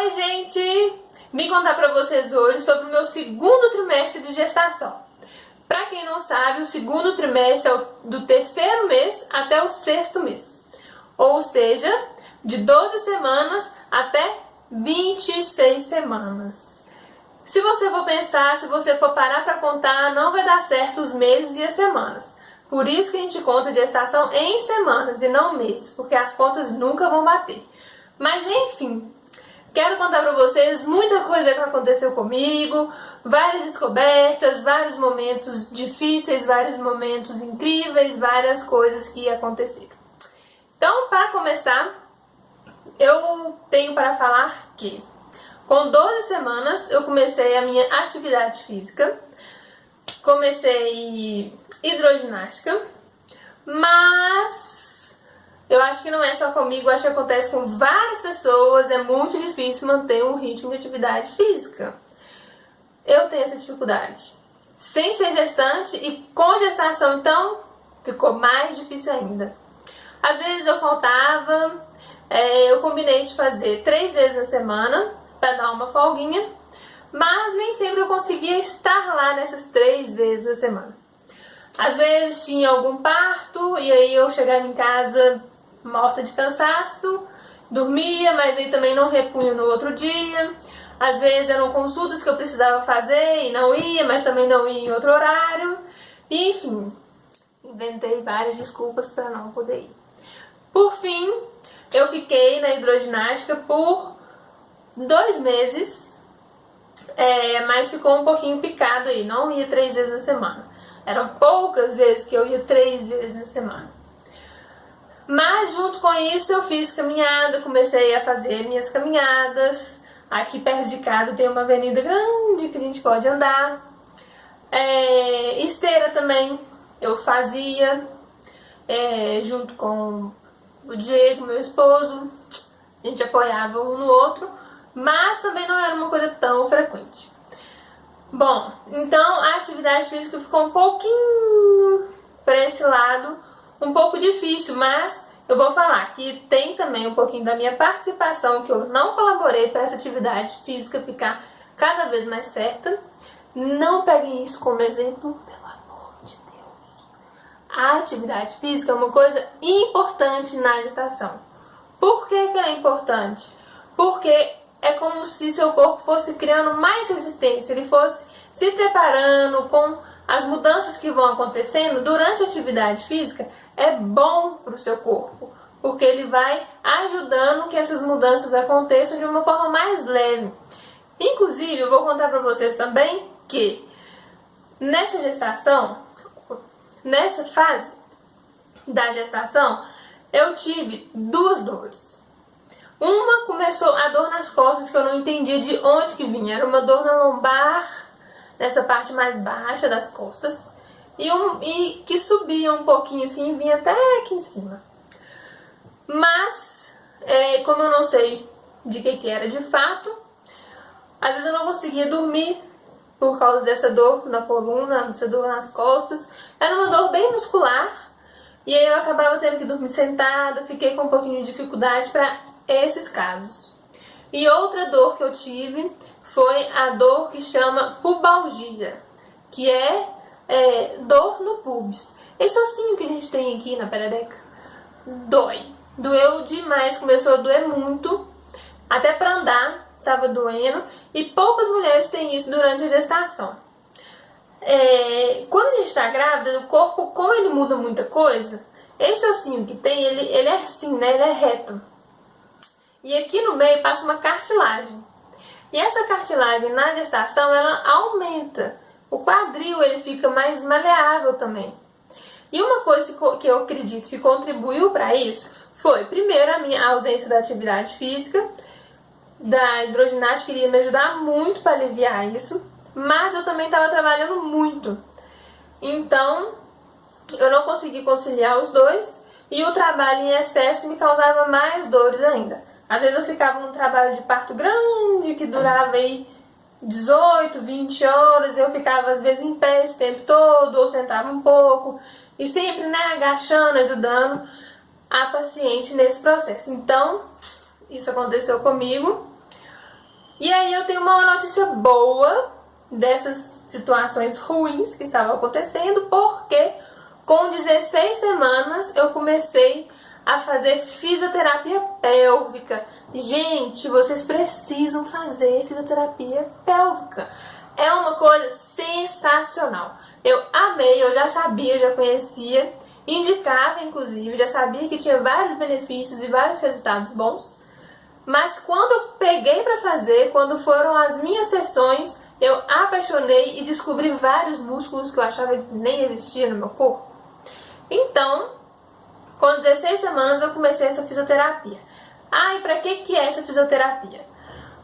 Oi, gente! Vim contar pra vocês hoje sobre o meu segundo trimestre de gestação. Pra quem não sabe, o segundo trimestre é do terceiro mês até o sexto mês. Ou seja, de 12 semanas até 26 semanas. Se você for pensar, se você for parar pra contar, não vai dar certo os meses e as semanas. Por isso que a gente conta a gestação em semanas e não meses, porque as contas nunca vão bater. Mas enfim, quero contar pra vocês muita coisa que aconteceu comigo, várias descobertas, vários momentos difíceis, vários momentos incríveis, várias coisas que aconteceram. Então, para começar, eu tenho para falar que com 12 semanas eu comecei a minha atividade física, comecei hidroginástica, mas eu acho que não é só comigo, acho que acontece com várias pessoas, é muito difícil manter um ritmo de atividade física. Eu tenho essa dificuldade. Sem ser gestante e com gestação, então, ficou mais difícil ainda. Às vezes eu faltava, eu combinei de fazer 3 vezes na semana, para dar uma folguinha, mas nem sempre eu conseguia estar lá nessas 3 vezes na semana. Às vezes tinha algum parto e aí eu chegava em casa morta de cansaço, dormia, mas aí também não repunha no outro dia. Às vezes eram consultas que eu precisava fazer e não ia, mas também não ia em outro horário. E, enfim, inventei várias desculpas para não poder ir. Por fim, eu fiquei na hidroginástica por 2 meses, mas ficou um pouquinho picado aí, não ia 3 vezes na semana. Eram poucas vezes que eu ia 3 vezes na semana. Mas junto com isso eu fiz caminhada, comecei a fazer minhas caminhadas. Aqui perto de casa tem uma avenida grande que a gente pode andar. Esteira também eu fazia, junto com o Diego, meu esposo. A gente apoiava um no outro, mas também não era uma coisa tão frequente. Bom, então a atividade física ficou um pouquinho para esse lado, um pouco difícil, mas eu vou falar que tem também um pouquinho da minha participação, que eu não colaborei para essa atividade física ficar cada vez mais certa. Não peguem isso como exemplo, pelo amor de Deus. A atividade física é uma coisa importante na gestação. Por que que ela é importante? Porque é como se seu corpo fosse criando mais resistência, ele fosse se preparando com as mudanças que vão acontecendo durante a atividade física. É bom para o seu corpo, porque ele vai ajudando que essas mudanças aconteçam de uma forma mais leve. Inclusive, eu vou contar para vocês também que nessa fase da gestação, eu tive 2 dores. Uma começou a dor nas costas, que eu não entendia de onde que vinha. Era uma dor na lombar, nessa parte mais baixa das costas, e que subia um pouquinho assim e vinha até aqui em cima. Mas, como eu não sei de que era de fato, às vezes eu não conseguia dormir por causa dessa dor na coluna, dessa dor nas costas. Era uma dor bem muscular, e aí eu acabava tendo que dormir sentada, fiquei com um pouquinho de dificuldade para esses casos. E outra dor que eu tive foi a dor que chama pubalgia, que é dor no pubis. Esse ossinho que a gente tem aqui na perereca dói. Doeu demais, começou a doer muito. Até para andar estava doendo. E poucas mulheres têm isso durante a gestação. Quando a gente está grávida, o corpo, como ele muda muita coisa, esse ossinho que tem, ele é assim, né? Ele é reto. E aqui no meio passa uma cartilagem. E essa cartilagem na gestação, ela aumenta. O quadril, ele fica mais maleável também. E uma coisa que eu acredito que contribuiu para isso foi, primeiro, a minha ausência da atividade física. Da hidroginástica iria me ajudar muito para aliviar isso. Mas eu também estava trabalhando muito. Então, eu não consegui conciliar os dois. E o trabalho em excesso me causava mais dores ainda. Às vezes eu ficava num trabalho de parto grande, que durava aí 18, 20 horas, eu ficava às vezes em pé esse tempo todo, ou sentava um pouco, e sempre, agachando, ajudando a paciente nesse processo. Então, isso aconteceu comigo. E aí eu tenho uma notícia boa dessas situações ruins que estavam acontecendo, porque com 16 semanas eu comecei a fazer fisioterapia pélvica. Gente, vocês precisam fazer fisioterapia pélvica. É uma coisa sensacional. Eu amei, eu já sabia, já conhecia, indicava inclusive, já sabia que tinha vários benefícios e vários resultados bons. Mas quando eu peguei para fazer, quando foram as minhas sessões, eu apaixonei e descobri vários músculos que eu achava que nem existiam no meu corpo. Então, com 16 semanas eu comecei essa fisioterapia. Ah, e para que é essa fisioterapia?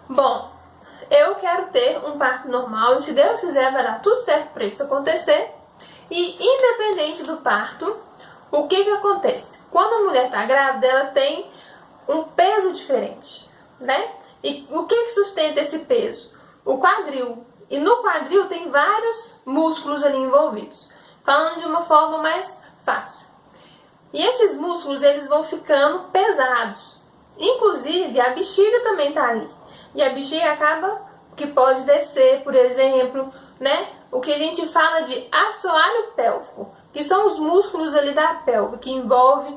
Bom, eu quero ter um parto normal e se Deus quiser vai dar tudo certo para isso acontecer. E independente do parto, o que acontece? Quando a mulher está grávida, ela tem um peso diferente, né? E o que sustenta esse peso? O quadril. E no quadril tem vários músculos ali envolvidos. Falando de uma forma mais fácil. E esses músculos, eles vão ficando pesados. Inclusive, a bexiga também tá ali. E a bexiga acaba que pode descer, por exemplo, né? O que a gente fala de assoalho pélvico, que são os músculos ali da pelve, que envolve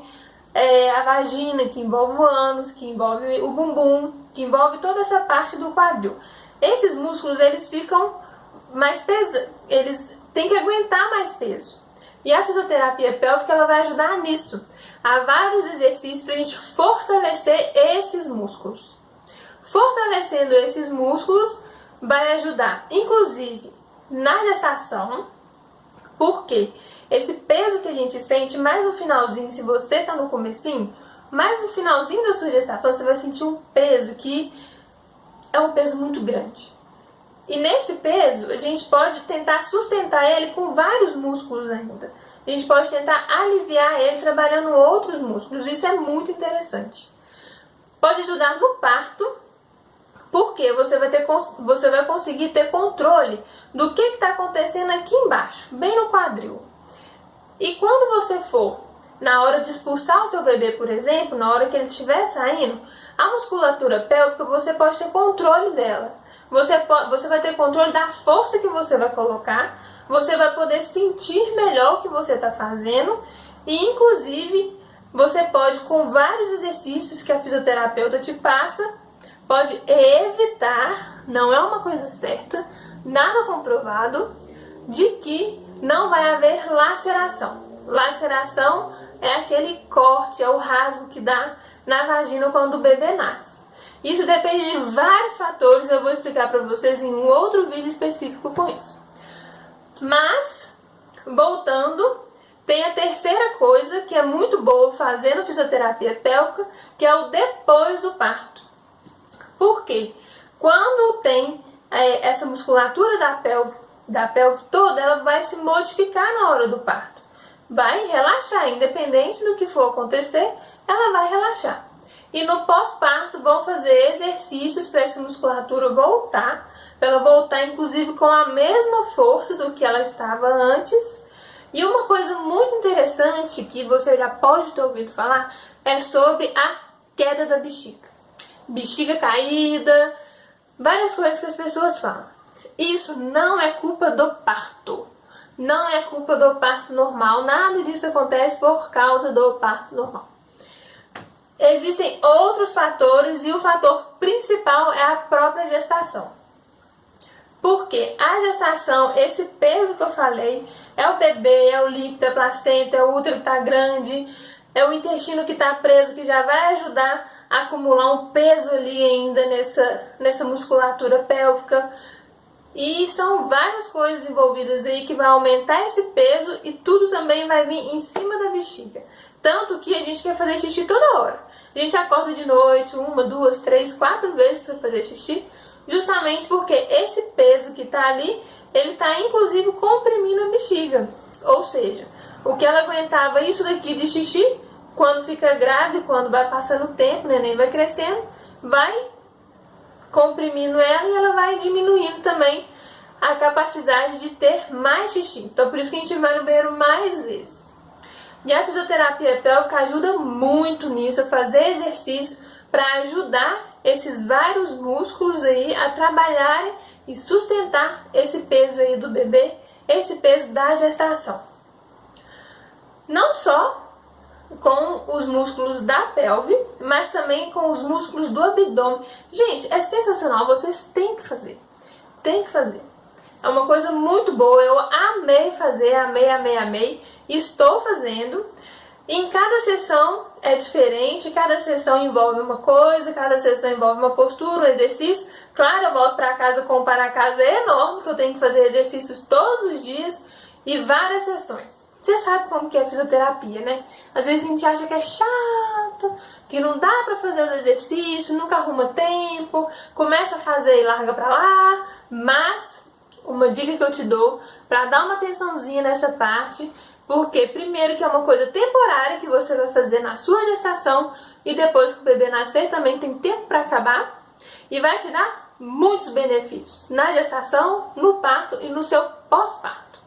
a vagina, que envolve o ânus, que envolve o bumbum, que envolve toda essa parte do quadril. Esses músculos, eles ficam mais pesados, eles têm que aguentar mais peso. E a fisioterapia pélvica, ela vai ajudar nisso. Há vários exercícios para a gente fortalecer esses músculos. Fortalecendo esses músculos vai ajudar, inclusive, na gestação, porque esse peso que a gente sente mais no finalzinho, se você está no comecinho, mais no finalzinho da sua gestação, você vai sentir um peso que é um peso muito grande. E nesse peso, a gente pode tentar sustentar ele com vários músculos ainda. A gente pode tentar aliviar ele trabalhando outros músculos. Isso é muito interessante. Pode ajudar no parto, porque você vai conseguir ter controle do que está acontecendo aqui embaixo, bem no quadril. E quando você for, na hora de expulsar o seu bebê, por exemplo, na hora que ele estiver saindo, a musculatura pélvica, você pode ter controle dela. Você vai ter controle da força que você vai colocar, você vai poder sentir melhor o que você está fazendo e, inclusive, você pode, com vários exercícios que a fisioterapeuta te passa, pode evitar, não é uma coisa certa, nada comprovado, de que não vai haver laceração. Laceração é aquele corte, é o rasgo que dá na vagina quando o bebê nasce. Isso depende de vários fatores, eu vou explicar para vocês em um outro vídeo específico com isso. Mas, voltando, tem a terceira coisa que é muito boa fazendo fisioterapia pélvica, que é o depois do parto. Por quê? Quando tem essa musculatura da pelve toda, ela vai se modificar na hora do parto. Vai relaxar, independente do que for acontecer, ela vai relaxar. E no pós-parto vão fazer exercícios para essa musculatura voltar, para ela voltar inclusive com a mesma força do que ela estava antes. E uma coisa muito interessante que você já pode ter ouvido falar é sobre a queda da bexiga. Bexiga caída, várias coisas que as pessoas falam. Isso não é culpa do parto. Não é culpa do parto normal. Nada disso acontece por causa do parto normal. Existem outros fatores e o fator principal é a própria gestação. Porque a gestação, esse peso que eu falei, é o bebê, é o líquido, é a placenta, é o útero que está grande, é o intestino que está preso, que já vai ajudar a acumular um peso ali ainda nessa musculatura pélvica. E são várias coisas envolvidas aí que vai aumentar esse peso e tudo também vai vir em cima da bexiga. Tanto que a gente quer fazer xixi toda hora. A gente acorda de noite, 1, 2, 3, 4 vezes para fazer xixi, justamente porque esse peso que está ali, ele está inclusive comprimindo a bexiga. Ou seja, o que ela aguentava isso daqui de xixi, quando fica grávida, quando vai passando o tempo, o neném vai crescendo, vai comprimindo ela e ela vai diminuindo também a capacidade de ter mais xixi. Então por isso que a gente vai no banheiro mais vezes. E a fisioterapia pélvica ajuda muito nisso, a fazer exercício para ajudar esses vários músculos aí a trabalharem e sustentar esse peso aí do bebê, esse peso da gestação. Não só com os músculos da pelve, mas também com os músculos do abdômen. Gente, é sensacional, vocês têm que fazer. Tem que fazer. É uma coisa muito boa, eu amei fazer, amei. Estou fazendo. Em cada sessão é diferente, cada sessão envolve uma coisa, cada sessão envolve uma postura, um exercício. Claro, eu volto para casa com um para-casa enorme, que eu tenho que fazer exercícios todos os dias e várias sessões. Você sabe como que é a fisioterapia, né? Às vezes a gente acha que é chato, que não dá pra fazer os exercícios, nunca arruma tempo, começa a fazer e larga pra lá. Mas uma dica que eu te dou pra dar uma atençãozinha nessa parte, porque primeiro que é uma coisa temporária que você vai fazer na sua gestação e depois que o bebê nascer também tem tempo pra acabar e vai te dar muitos benefícios na gestação, no parto e no seu pós-parto.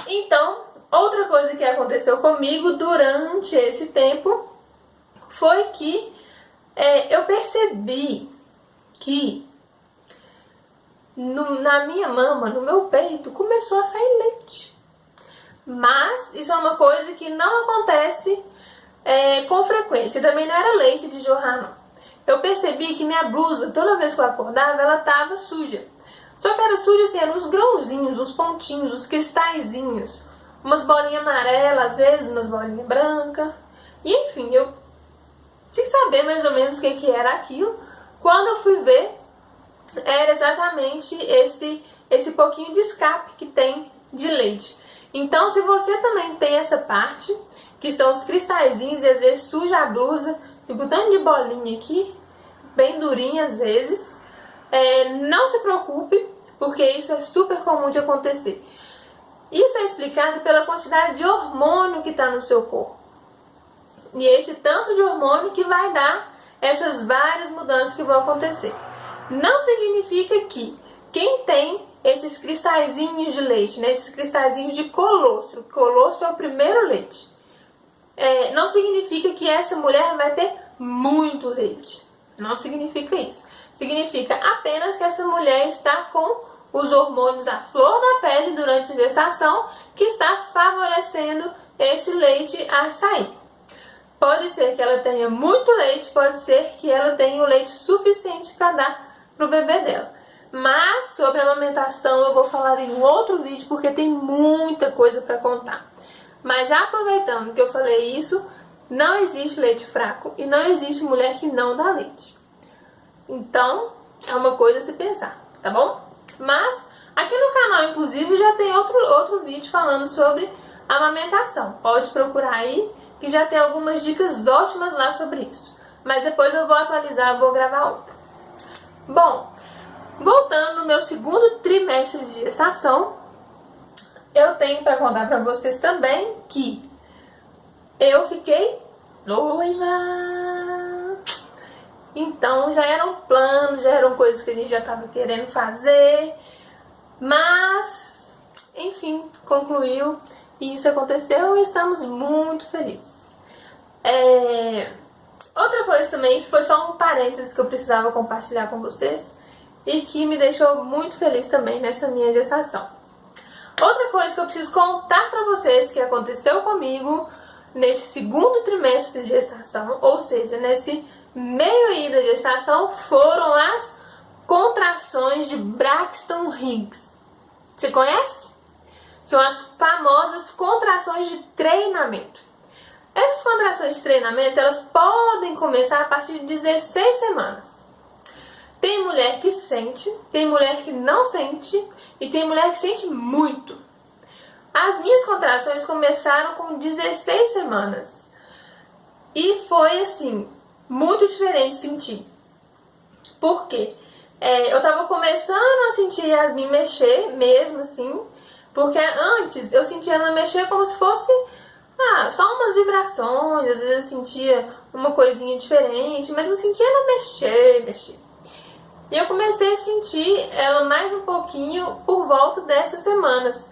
Então, outra coisa que aconteceu comigo durante esse tempo foi que eu percebi que na minha mama, no meu peito, começou a sair leite. Mas isso é uma coisa que não acontece com frequência. Também não era leite de jorrar, não. Eu percebi que minha blusa, toda vez que eu acordava, ela estava suja. Só que era suja assim, eram uns grãozinhos, uns pontinhos, uns cristalzinhos. Umas bolinhas amarelas, às vezes, umas bolinhas brancas. E enfim, eu sem saber mais ou menos o que era aquilo. Quando eu fui ver, era exatamente esse pouquinho de escape que tem de leite. Então, se você também tem essa parte, que são os cristalzinhos e às vezes suja a blusa, fica um tanto de bolinha aqui, bem durinha às vezes, não se preocupe, porque isso é super comum de acontecer. Isso é explicado pela quantidade de hormônio que está no seu corpo. E esse tanto de hormônio que vai dar essas várias mudanças que vão acontecer. Não significa que quem tem esses cristalzinhos de leite, né, esses cristalzinhos de colostro, colostro é o primeiro leite, não significa que essa mulher vai ter muito leite. Não significa isso. Significa apenas que essa mulher está com os hormônios à flor da pele durante a gestação, que está favorecendo esse leite a sair. Pode ser que ela tenha muito leite, pode ser que ela tenha o leite suficiente para dar para o bebê dela. Mas sobre a amamentação eu vou falar em um outro vídeo, porque tem muita coisa para contar. Mas já aproveitando que eu falei isso, não existe leite fraco e não existe mulher que não dá leite. Então, é uma coisa a se pensar, tá bom? Mas, aqui no canal, inclusive, já tem outro vídeo falando sobre amamentação. Pode procurar aí, que já tem algumas dicas ótimas lá sobre isso. Mas depois eu vou atualizar, vou gravar outro. Bom, voltando no meu segundo trimestre de gestação, eu tenho para contar para vocês também que eu fiquei noiva. Então já eram planos, já eram coisas que a gente já estava querendo fazer, mas enfim, concluiu e isso aconteceu e estamos muito felizes. Outra coisa também, isso foi só um parênteses que eu precisava compartilhar com vocês e que me deixou muito feliz também nessa minha gestação. Outra coisa que eu preciso contar pra vocês que aconteceu comigo nesse segundo trimestre de gestação, ou seja, nesse meio aí da gestação, foram as contrações de Braxton Hicks. Você conhece? São as famosas contrações de treinamento. Essas contrações de treinamento, elas podem começar a partir de 16 semanas. Tem mulher que sente, tem mulher que não sente e tem mulher que sente muito. As minhas contrações começaram com 16 semanas. E foi assim, muito diferente sentir. Por quê? Eu tava começando a sentir Yasmin mexer mesmo assim, porque antes eu sentia ela mexer como se fosse só umas vibrações, às vezes eu sentia uma coisinha diferente, mas não sentia ela mexer. E eu comecei a sentir ela mais um pouquinho por volta dessas semanas,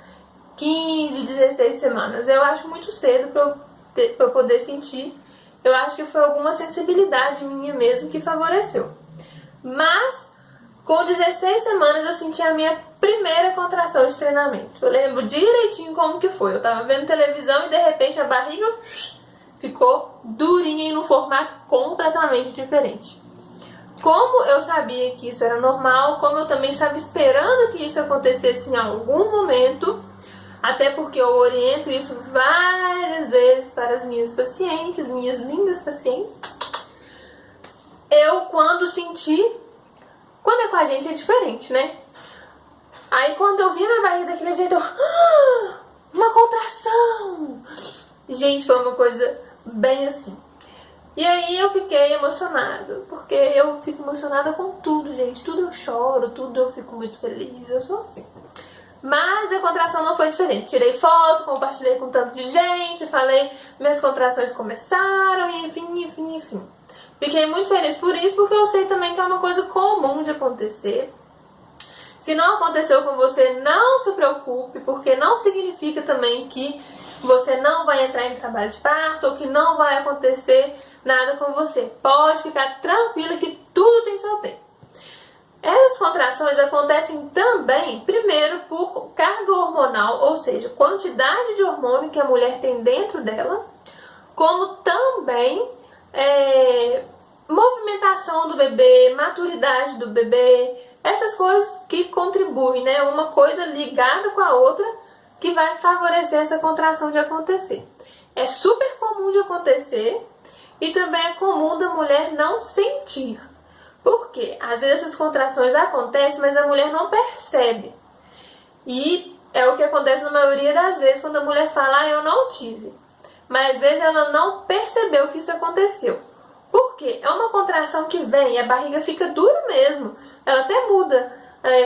15, 16 semanas. Eu acho muito cedo para eu poder sentir Eu acho que foi alguma sensibilidade minha mesmo que favoreceu. Mas com 16 semanas eu senti a minha primeira contração de treinamento. Eu lembro direitinho como que foi. Eu tava vendo televisão e de repente a barriga ficou durinha e num formato completamente diferente. Como eu sabia que isso era normal, como eu também estava esperando que isso acontecesse em algum momento, até porque eu oriento isso várias vezes para as minhas pacientes, minhas lindas pacientes, eu quando senti... Quando é com a gente é diferente, né? Aí quando eu vi minha barriga daquele jeito, eu... uma contração! Gente, foi uma coisa bem assim. E aí eu fiquei emocionada, porque eu fico emocionada com tudo, gente. Tudo eu choro, tudo eu fico muito feliz, eu sou assim. Mas a contração não foi diferente. Tirei foto, compartilhei com tanto de gente, falei, minhas contrações começaram, e enfim. Fiquei muito feliz por isso, porque eu sei também que é uma coisa comum de acontecer. Se não aconteceu com você, não se preocupe, porque não significa também que você não vai entrar em trabalho de parto ou que não vai acontecer nada com você. Pode ficar tranquila que tudo tem seu tempo. Essas contrações acontecem também, primeiro, por carga hormonal, ou seja, quantidade de hormônio que a mulher tem dentro dela, como também movimentação do bebê, maturidade do bebê, essas coisas que contribuem, né? Uma coisa ligada com a outra que vai favorecer essa contração de acontecer. É super comum de acontecer e também é comum da mulher não sentir. Por quê? Às vezes essas contrações acontecem, mas a mulher não percebe. E é o que acontece na maioria das vezes quando a mulher fala, eu não tive. Mas às vezes ela não percebeu que isso aconteceu. Por quê? É uma contração que vem e a barriga fica dura mesmo. Ela até muda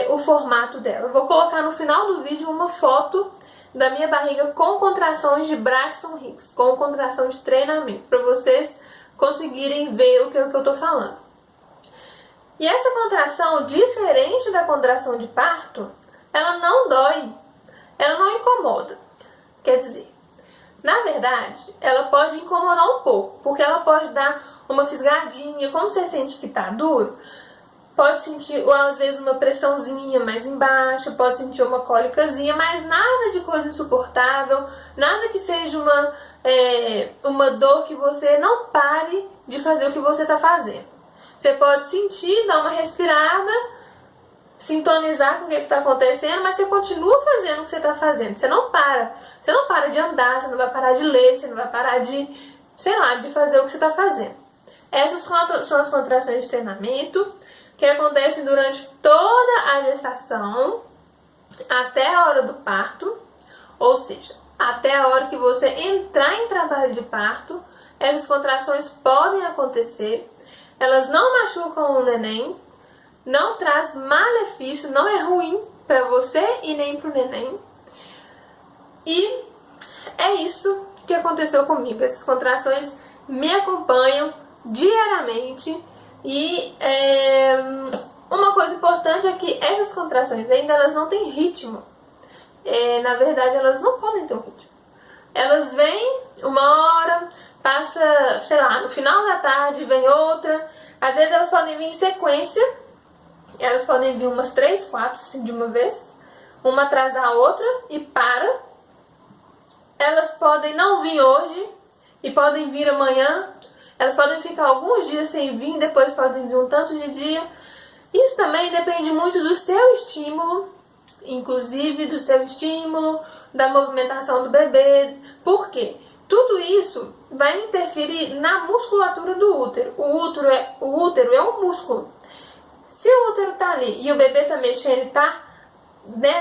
o formato dela. Eu vou colocar no final do vídeo uma foto da minha barriga com contrações de Braxton Hicks, com contração de treinamento, para vocês conseguirem ver o que eu tô falando. E essa contração, diferente da contração de parto, ela não dói, ela não incomoda. Quer dizer, na verdade, ela pode incomodar um pouco, porque ela pode dar uma fisgadinha, como você sente que tá duro, pode sentir, ou às vezes, uma pressãozinha mais embaixo, pode sentir uma cólicazinha, mas nada de coisa insuportável, nada que seja uma dor que você não pare de fazer o que você tá fazendo. Você pode sentir, dar uma respirada, sintonizar com o que está acontecendo, mas você continua fazendo o que você está fazendo. Você não para. Você não para de andar, você não vai parar de ler, você não vai parar de, sei lá, de fazer o que você está fazendo. Essas são as contrações de treinamento que acontecem durante toda a gestação até a hora do parto, ou seja, até a hora que você entrar em trabalho de parto. Essas contrações podem acontecer. Elas não machucam o neném, não traz malefício, não é ruim para você e nem para o neném. E é isso que aconteceu comigo. Essas contrações me acompanham diariamente e uma coisa importante é que essas contrações ainda elas não têm ritmo. Na verdade, elas não podem ter um ritmo. Elas vêm uma hora, passa, sei lá, no final da tarde vem outra. Às vezes elas podem vir em sequência. Elas podem vir umas 3, 4, assim, de uma vez. Uma atrás da outra e para. Elas podem não vir hoje e podem vir amanhã. Elas podem ficar alguns dias sem vir, depois podem vir um tanto de dia. Isso também depende muito do seu estímulo, inclusive do seu estímulo, da movimentação do bebê. Por quê? Tudo isso vai interferir na musculatura do útero. O útero é um músculo. Se o útero tá ali e o bebê tá mexendo e tá,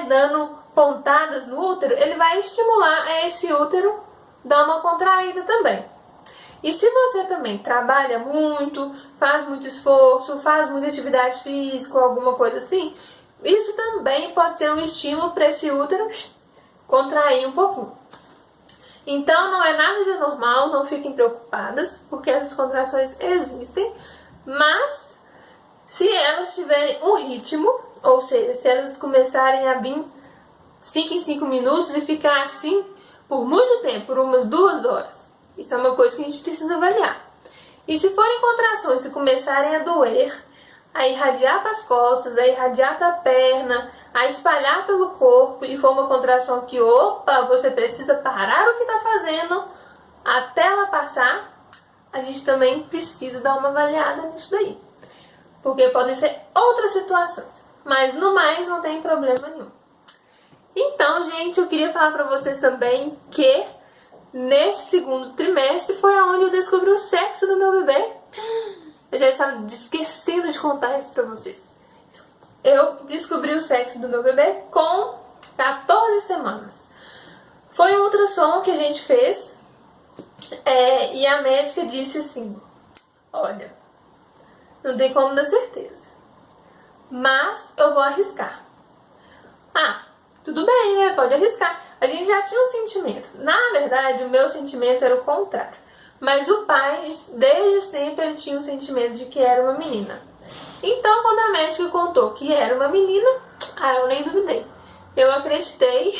dando pontadas no útero, ele vai estimular esse útero dar uma contraída também. E se você também trabalha muito, faz muito esforço, faz muita atividade física ou alguma coisa assim, isso também pode ser um estímulo para esse útero contrair um pouquinho. Então não é nada de anormal, não fiquem preocupadas, porque essas contrações existem, mas se elas tiverem um ritmo, ou seja, se elas começarem a vir 5 em 5 minutos e ficar assim por muito tempo, por umas 2 horas, isso é uma coisa que a gente precisa avaliar. E se forem contrações que começarem a doer, a irradiar para as costas, a irradiar para a perna, a espalhar pelo corpo e for uma contração que, opa, você precisa parar o que está fazendo até ela passar, a gente também precisa dar uma avaliada nisso daí. Porque podem ser outras situações. Mas no mais não tem problema nenhum. Então, gente, eu queria falar pra vocês também que nesse segundo trimestre foi onde eu descobri o sexo do meu bebê. Eu já estava esquecendo de contar isso pra vocês. Eu descobri o sexo do meu bebê com 14 semanas. Foi um ultrassom que a gente fez e a médica disse assim: olha, não tem como dar certeza, mas eu vou arriscar. Ah, tudo bem, né? Pode arriscar. A gente já tinha um sentimento. Na verdade, o meu sentimento era o contrário. Mas o pai, desde sempre, ele tinha um sentimento de que era uma menina. Então, quando a médica contou que era uma menina, eu nem duvidei. Eu acreditei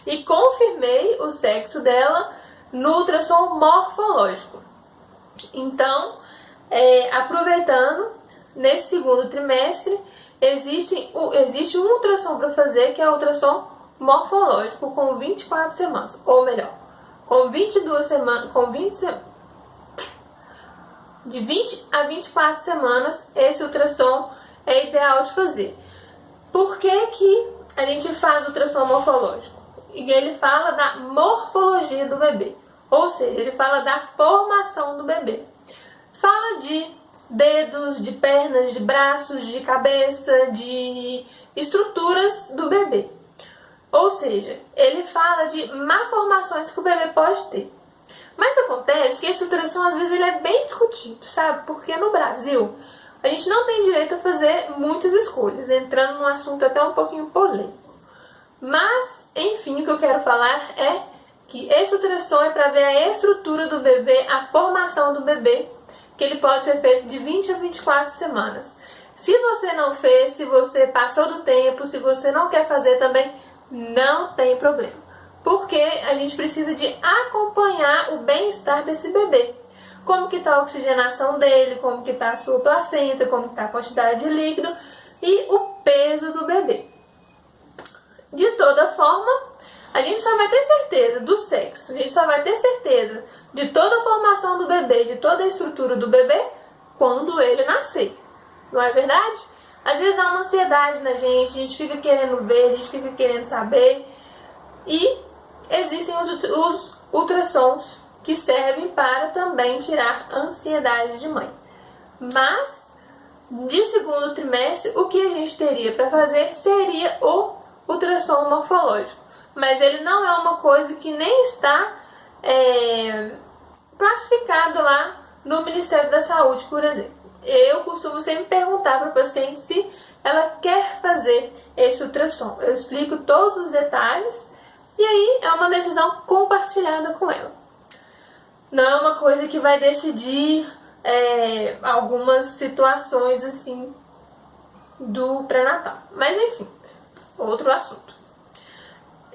e confirmei o sexo dela no ultrassom morfológico. Então, aproveitando, nesse segundo trimestre, existe um ultrassom para fazer, que é o ultrassom morfológico com 24 semanas. Ou melhor, com 22 semanas, de 20 a 24 semanas, esse ultrassom é ideal de fazer. Por que que a gente faz ultrassom morfológico? E ele fala da morfologia do bebê, ou seja, ele fala da formação do bebê. Fala de dedos, de pernas, de braços, de cabeça, de estruturas do bebê. Ou seja, ele fala de malformações que o bebê pode ter. Mas acontece que esse ultrassom, às vezes, ele é bem discutido, sabe? Porque no Brasil, a gente não tem direito a fazer muitas escolhas, entrando num assunto até um pouquinho polêmico. Mas, enfim, o que eu quero falar é que esse ultrassom é para ver a estrutura do bebê, a formação do bebê, que ele pode ser feito de 20 a 24 semanas. Se você não fez, se você passou do tempo, se você não quer fazer também, não tem problema. Porque a gente precisa de acompanhar o bem-estar desse bebê. Como que está a oxigenação dele, como que está a sua placenta, como que está a quantidade de líquido e o peso do bebê. De toda forma, a gente só vai ter certeza do sexo, a gente só vai ter certeza de toda a formação do bebê, de toda a estrutura do bebê, quando ele nascer. Não é verdade? Às vezes dá uma ansiedade na gente, a gente fica querendo ver, a gente fica querendo saber. E existem os ultrassons que servem para também tirar a ansiedade de mãe. Mas, de segundo trimestre, o que a gente teria para fazer seria o ultrassom morfológico. Mas ele não é uma coisa que nem está classificado lá no Ministério da Saúde, por exemplo. Eu costumo sempre perguntar para a paciente se ela quer fazer esse ultrassom. Eu explico todos os detalhes e aí é uma decisão compartilhada com ela. Não é uma coisa que vai decidir algumas situações assim do pré-natal. Mas enfim, outro assunto.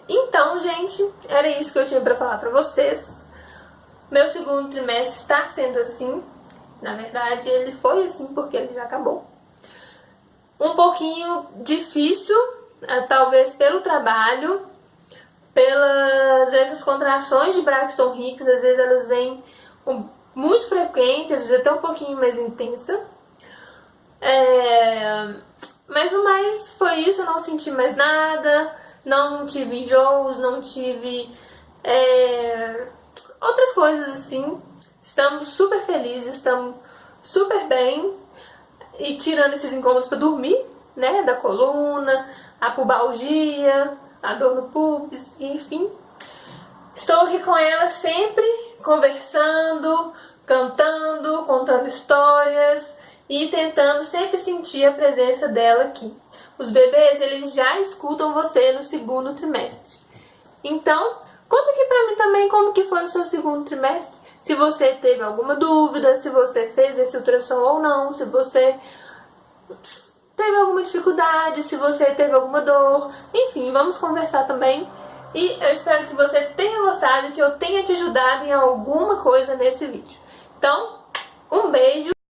Então, gente, era isso que eu tinha para falar para vocês. Meu segundo trimestre está sendo assim. Na verdade, ele foi assim porque ele já acabou. Um pouquinho difícil, talvez pelo trabalho, pelas essas contrações de Braxton Hicks. Às vezes elas vêm muito frequentes, às vezes até um pouquinho mais intensa. Mas no mais foi isso, eu não senti mais nada, não tive enjoos, não tive outras coisas assim. Estamos super felizes, estamos super bem. E tirando esses incômodos para dormir, né? Da coluna, a pubalgia, a dor no pubis, enfim. Estou aqui com ela sempre, conversando, cantando, contando histórias e tentando sempre sentir a presença dela aqui. Os bebês, eles já escutam você no segundo trimestre. Então, conta aqui pra mim também como que foi o seu segundo trimestre. Se você teve alguma dúvida, se você fez esse ultrassom ou não, se você teve alguma dificuldade, se você teve alguma dor. Enfim, vamos conversar também. E eu espero que você tenha gostado e que eu tenha te ajudado em alguma coisa nesse vídeo. Então, Um beijo!